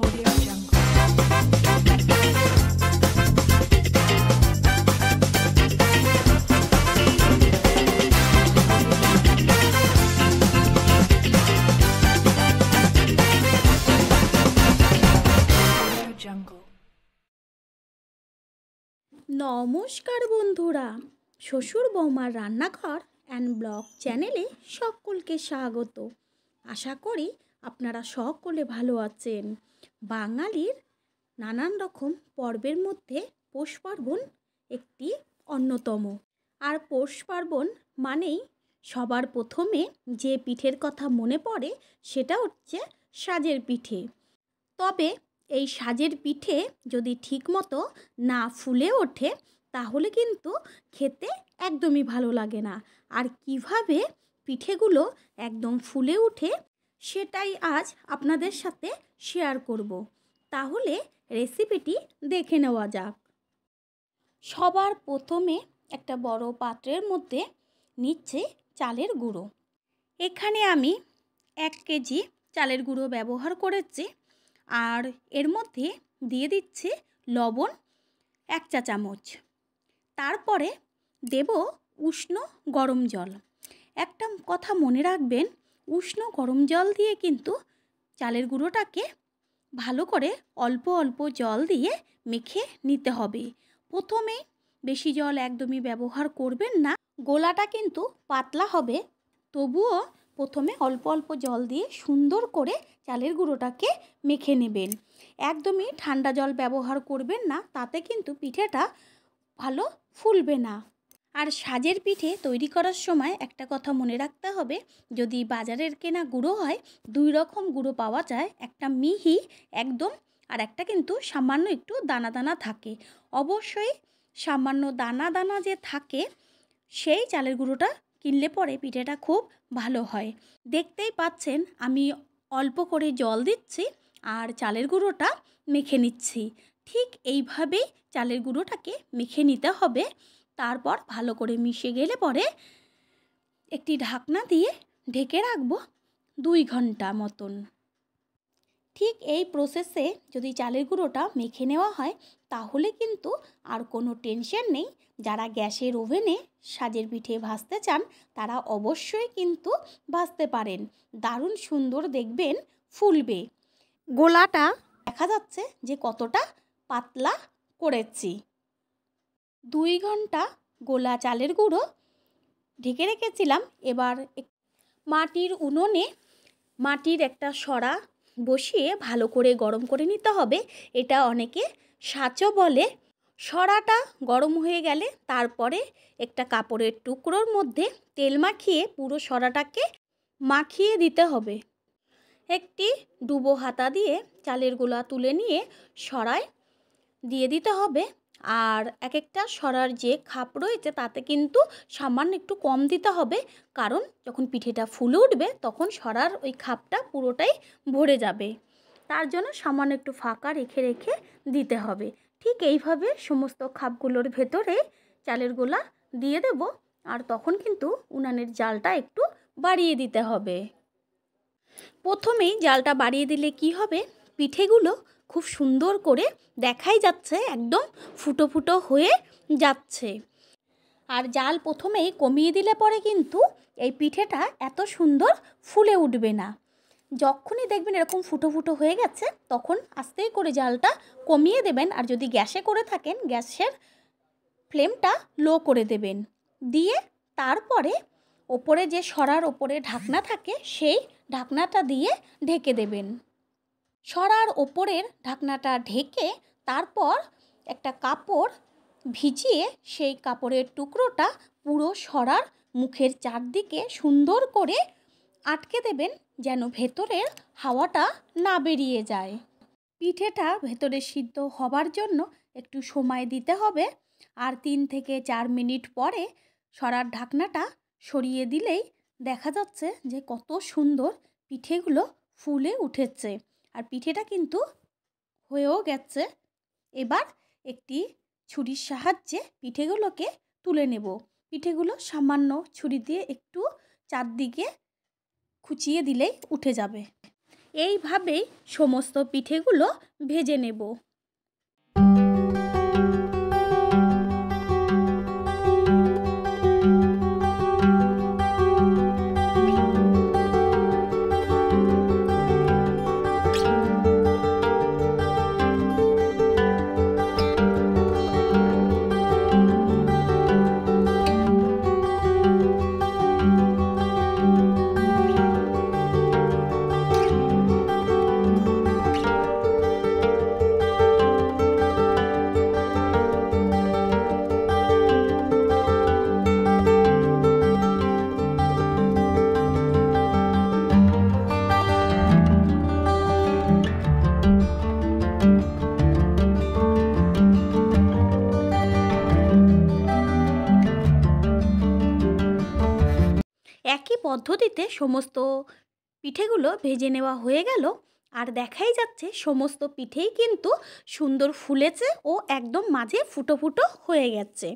Audio Jungle. Audio Jungle. নমস্কার বন্ধুরা, শ্বশুর বৌমার রান্নাঘর অ্যান্ড ব্লগ চ্যানেলে সকলকে স্বাগত। আশা করি আপনারা সকলে ভালো আছেন। বাঙালির নানান রকম পর্বের মধ্যে পৌষ পার্বণ একটি অন্যতম। আর পৌষ পার্বণ মানেই সবার প্রথমে যে পিঠের কথা মনে পড়ে সেটা হচ্ছে সাজের পিঠে। তবে এই সাজের পিঠে যদি ঠিকমতো না ফুলে ওঠে তাহলে কিন্তু খেতে একদমই ভালো লাগে না। আর কিভাবে পিঠেগুলো একদম ফুলে ওঠে সেটাই আজ আপনাদের সাথে শেয়ার করব। তাহলে রেসিপিটি দেখে নেওয়া যাক। সবার প্রথমে একটা বড় পাত্রের মধ্যে নিচ্ছে চালের গুঁড়ো। এখানে আমি 1 কেজি চালের গুঁড়ো ব্যবহার করেছি। আর এর মধ্যে দিয়ে দিচ্ছি লবণ 1 চা চামচ। তারপরে দেব উষ্ণ গরম জল। একটা কথা মনে রাখবেন, উষ্ণ গরম জল দিয়ে কিন্তু চালের গুঁড়োটাকে ভালো করে অল্প অল্প জল দিয়ে মেখে নিতে হবে। প্রথমে বেশি জল একদমই ব্যবহার করবেন না, গোলাটা কিন্তু পাতলা হবে। তবুও প্রথমে অল্প অল্প জল দিয়ে সুন্দর করে চালের গুঁড়োটাকে মেখে নেবেন। একদমই ঠান্ডা জল ব্যবহার করবেন না, তাতে কিন্তু পিঠেটা ভালো ফুলবে না। আর সাজের পিঠে তৈরি করার সময় একটা কথা মনে রাখতে হবে, যদি বাজারের কেনা গুঁড়ো হয় 2 রকম গুঁড়ো পাওয়া যায়, একটা মিহি একদম আর একটা কিন্তু সামান্য একটু দানা দানা থাকে। অবশ্যই সামান্য দানা দানা যে থাকে সেই চালের গুঁড়োটা কিনলে পরে পিঠেটা খুব ভালো হয়। দেখতেই পাচ্ছেন আমি অল্প করে জল দিচ্ছি আর চালের গুঁড়োটা মেখে নিচ্ছি। ঠিক এইভাবেই চালের গুঁড়োটাকে মেখে নিতে হবে। তারপর ভালো করে মিশে গেলে পরে একটি ঢাকনা দিয়ে ঢেকে রাখবো 2 ঘন্টা মতন। ঠিক এই প্রসেসে যদি চালের গুঁড়োটা মেখে নেওয়া হয় তাহলে কিন্তু আর কোনো টেনশন নেই। যারা গ্যাসের ওভেনে সাজের পিঠে ভাজতে চান তারা অবশ্যই কিন্তু ভাজতে পারেন। দারুণ সুন্দর দেখবেন ফুলবে। গোলাটা দেখা যাচ্ছে যে কতটা পাতলা করেছি। 2 ঘন্টা গোলা চালের গুঁড়ো ঢেকে রেখেছিলাম। এবার মাটির উনুনে মাটির একটা সরা বসিয়ে ভালো করে গরম করে নিতে হবে। এটা অনেকে সাঁচও বলে। সরাটা গরম হয়ে গেলে তারপরে একটা কাপড়ের টুকরোর মধ্যে তেল মাখিয়ে পুরো সরাটাকে মাখিয়ে দিতে হবে। একটি ডুবো হাতা দিয়ে চালের গোলা তুলে নিয়ে সরায় দিয়ে দিতে হবে। আর এক একটা সরার যে খাপ রয়েছে তাতে কিন্তু সামান্য একটু কম দিতে হবে, কারণ যখন পিঠেটা ফুলে উঠবে তখন সরার ওই খাপটা পুরোটাই ভরে যাবে। তার জন্য সামান্য একটু ফাঁকা রেখে রেখে দিতে হবে। ঠিক এইভাবে সমস্ত খাপগুলোর ভেতরে চালের গোলা দিয়ে দেব। আর তখন কিন্তু উনানের জালটা একটু বাড়িয়ে দিতে হবে। প্রথমেই জালটা বাড়িয়ে দিলে কি হবে, পিঠেগুলো খুব সুন্দর করে দেখাই যাচ্ছে, একদম ফুটো ফুটো হয়ে যাচ্ছে। আর জাল প্রথমেই কমিয়ে দিলে পরে কিন্তু এই পিঠেটা এত সুন্দর ফুলে উঠবে না। যখনই দেখবেন এরকম ফুটো ফুটো হয়ে গেছে তখন আস্তে করে জালটা কমিয়ে দেবেন। আর যদি গ্যাসে করে থাকেন গ্যাসের ফ্লেমটা লো করে দেবেন। দিয়ে তারপরে ওপরে যে সরার ওপরে ঢাকনা থাকে সেই ঢাকনাটা দিয়ে ঢেকে দেবেন। সরার ওপরের ঢাকনাটা ঢেকে তারপর একটা কাপড় ভিজিয়ে সেই কাপড়ের টুকরোটা পুরো সরার মুখের চারদিকে সুন্দর করে আটকে দেবেন, যেন ভেতরের হাওয়াটা না বেরিয়ে যায়। পিঠেটা ভেতরে সিদ্ধ হবার জন্য একটু সময় দিতে হবে। আর 3 থেকে 4 মিনিট পরে সরার ঢাকনাটা সরিয়ে দিলেই দেখা যাচ্ছে যে কত সুন্দর পিঠেগুলো ফুলে উঠেছে। আর পিঠেটা কিন্তু হয়েও গেছে। এবার একটি ছুরির সাহায্যে পিঠেগুলোকে তুলে নেব। পিঠেগুলো সামান্য ছুরি দিয়ে একটু চারদিকে খুঁচিয়ে দিলেই উঠে যাবে। এইভাবেই সমস্ত পিঠেগুলো ভেজে নেব। একই পদ্ধতিতে সমস্ত পিঠেগুলো ভেজে নেওয়া হয়ে গেল। আর দেখাই যাচ্ছে সমস্ত পিঠেই কিন্তু সুন্দর ফুলেছে ও একদম মাঝে ফুটো ফুটো হয়ে গেছে।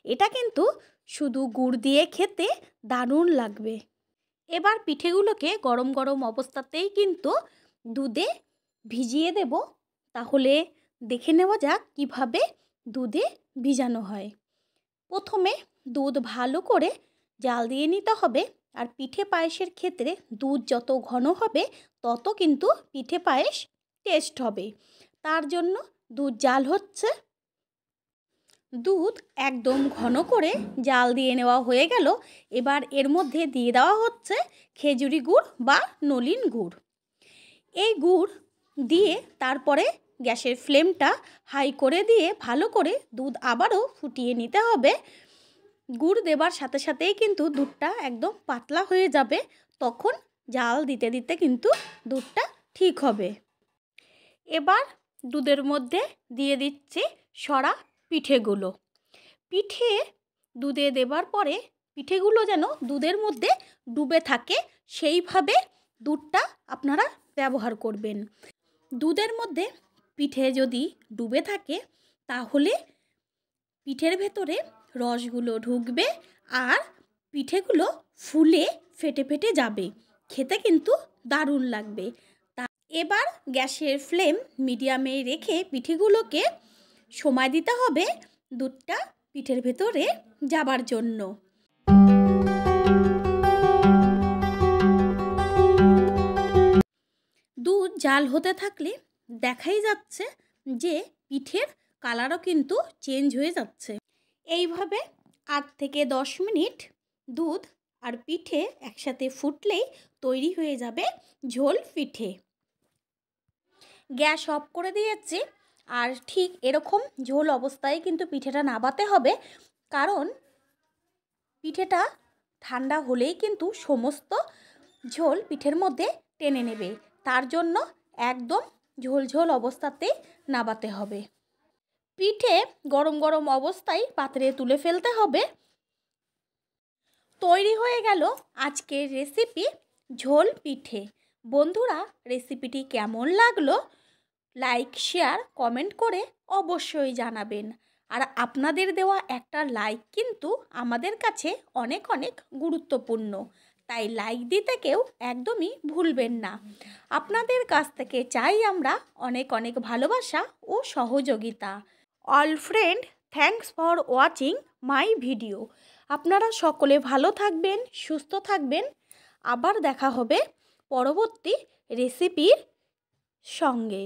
এটা কিন্তু শুধু গুড় দিয়ে খেতে দারুণ লাগবে। এবার পিঠেগুলোকে গরম গরম অবস্থাতেই কিন্তু দুধে ভিজিয়ে দেব। তাহলে দেখে নেওয়া যাক কিভাবে দুধে ভিজানো হয়। প্রথমে দুধ ভালো করে জাল দিয়ে নিতে হবে। আর পিঠে পায়েসের ক্ষেত্রে দুধ যত ঘন হবে তত কিন্তু পিঠে পায়েস টেস্ট হবে। তার জন্য দুধ জাল হচ্ছে। দুধ একদম ঘন করে জাল দিয়ে নেওয়া হয়ে গেল। এবার এর মধ্যে দিয়ে দেওয়া হচ্ছে খেজুরি গুড় বা নলিন গুড়। এই গুড় দিয়ে তারপরে গ্যাসের ফ্লেমটা হাই করে দিয়ে ভালো করে দুধ আবারও ফুটিয়ে নিতে হবে। গুড় দেবার সাথে সাথেই কিন্তু দুধটা একদম পাতলা হয়ে যাবে। তখন জাল দিতে দিতে কিন্তু দুধটা ঠিক হবে। এবার দুধের মধ্যে দিয়ে দিচ্ছি সরা পিঠেগুলো। পিঠে দুধে দেবার পরে পিঠেগুলো যেন দুধের মধ্যে ডুবে থাকে সেইভাবে দুধটা আপনারা ব্যবহার করবেন। দুধের মধ্যে পিঠে যদি ডুবে থাকে তাহলে পিঠের ভেতরে রসগুলো ঢুকবে আর পিঠেগুলো ফুলে ফেটে ফেটে যাবে। খেতে কিন্তু দারুণ লাগবে। এবার গ্যাসের ফ্লেম মিডিয়ামে রেখে পিঠেগুলোকে সময় দিতে হবে দুধটা পিঠের ভেতরে যাবার জন্য। দুধ জাল হতে থাকলে দেখাই যাচ্ছে যে পিঠের কালারও কিন্তু চেঞ্জ হয়ে যাচ্ছে। এইভাবে 8 থেকে 10 মিনিট দুধ আর পিঠে একসাথে ফুটলেই তৈরি হয়ে যাবে ঝোল পিঠে। গ্যাস অফ করে দিয়েছি। আর ঠিক এরকম ঝোল অবস্থায় কিন্তু পিঠেটা নাবাতে হবে, কারণ পিঠেটা ঠান্ডা হলেই কিন্তু সমস্ত ঝোল পিঠের মধ্যে টেনে নেবে। তার জন্য একদম ঝোল ঝোল অবস্থাতেই নাবাতে হবে। পিঠে গরম গরম অবস্থায় পাত্রে তুলে ফেলতে হবে। তৈরি হয়ে গেল আজকের রেসিপি ঝোল পিঠে। বন্ধুরা, রেসিপিটি কেমন লাগলো লাইক শেয়ার কমেন্ট করে অবশ্যই জানাবেন। আর আপনাদের দেওয়া একটা লাইক কিন্তু আমাদের কাছে অনেক অনেক গুরুত্বপূর্ণ, তাই লাইক দিতে কেউ একদমই ভুলবেন না। আপনাদের কাছ থেকে চাই আমরা অনেক অনেক ভালোবাসা ও সহযোগিতা। All friend, thanks for watching my video. আপনারা সকলে ভালো থাকবেন, সুস্থ থাকবেন। আবার দেখা হবে পরবর্তী রেসিপির সঙ্গে।